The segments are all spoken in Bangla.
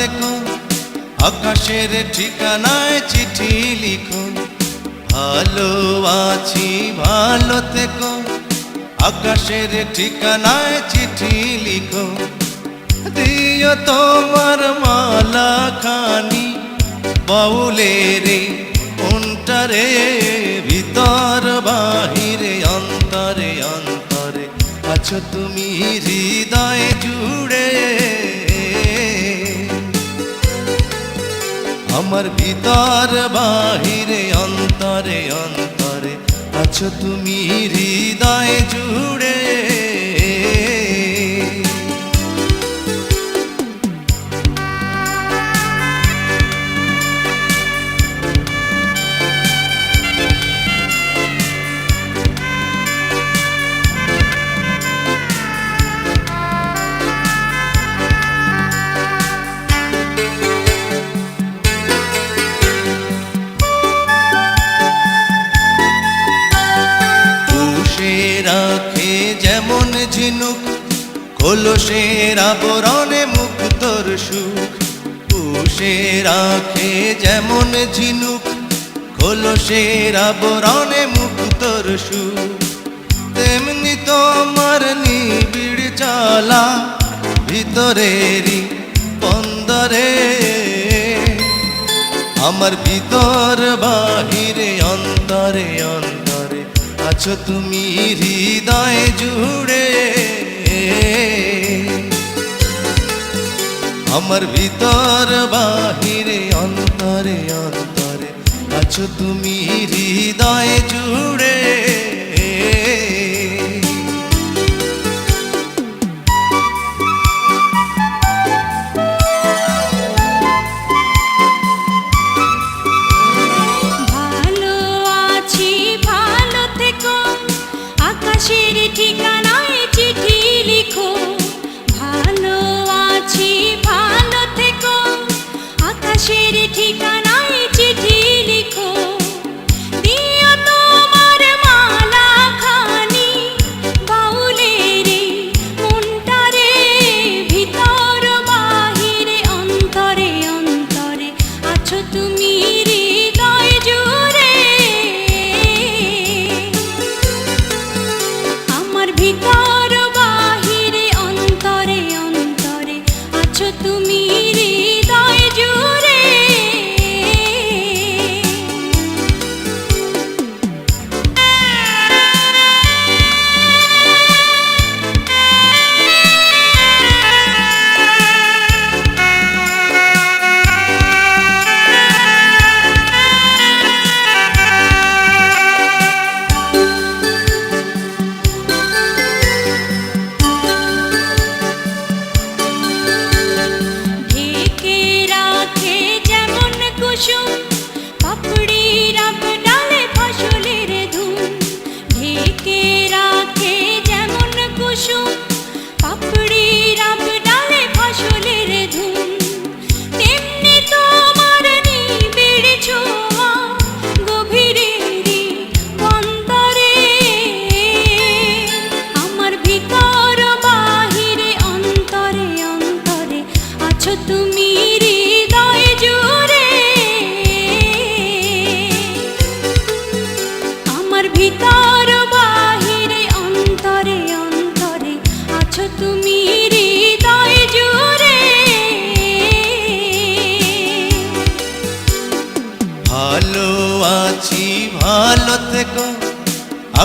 থেকো, আকাশের ঠিকানায় চিঠি লিখো। ভালো আছি ভালো থেকো, আকাশের ঠিকানায় চিঠি লিখো। দিও তোমার মালা খানি বাউলের মনটারে, ভিতর বাহিরে অন্তরে অন্তরে আছো তুমি হৃদয় জুড়ে। আমার ভিতর বাহিরে অন্তরে অন্তরে আছো তুমি হৃদয় জুড়ে। রাখে যেমন ঝিনুক, কলসের আবরণে মুক্তর সুখ। পুষে রাখে যেমন ঝিনুক, কলসের আবরণে মুক্তর সুখ। তেমনি তোমার নিবিড় জ্বালা ভিতরেরই বন্দরে। আমার ভিতর বাহিরে অন্তরে অন্তরে আছো তুমি হৃদয় জুড়ে। আমার ভিতর বাহিরে অন্তরে অন্তরে আছো তুমি হৃদয় জুড়ে। আকাশের ঠিকানায় চিঠি লিখো। ভালো আছি ভালো থেকো, আকাশের ঠিকানায় চিঠি লিখো। দিও তোমার মালা খানি বাউলের মনটারে, ভিতর বাহিরে অন্তরে অন্তরে আছো তুমি হৃদয় জুড়ে। ভিতর বাহিরে অন্তরে অন্তরে আছো তুমি হৃদয় জুড়ে। পাপড়ি রাব ডালে ফসলের ধুম, ঢেকে রাখে যেমন কুসুম। পাপড়ি রাব ডালে ফসলের ধুম, তেমনি তোমার নিবিড় ছোঁয়া গভীরেরই অন্তরে। আমার ভিতর বাহিরে অন্তরে অন্তরে আছো তুমি হৃদয় জুড়ে। ভিতর বাহিরে অন্তরে অন্তরে আছো তুমি হৃদয় জুড়ে। ভালো আছি ভালো থেকো,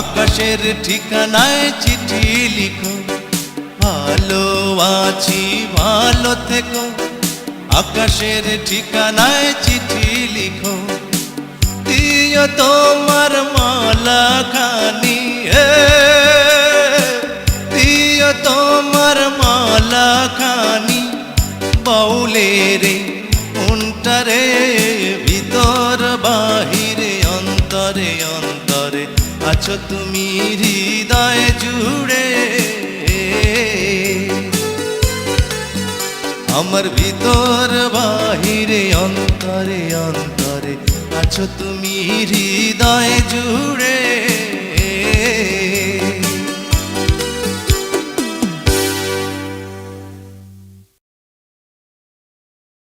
আকাশের ঠিকানায় চিঠি লিখো। ভালো আছি ভালো থেকো, আকাশের ঠিকানায় চিঠি লিখো। দিও তোমার মালা খানি, দিও তোমার মালা খানি বাউলের মনটারে, ভিতর বাহিরে অন্তরে অন্তরে আছো তুমি হৃদয় জুড়ে। আমার ভিতর বাহিরে অন্তরে অন্তরে আছো তুমি হৃদয় জুড়ে।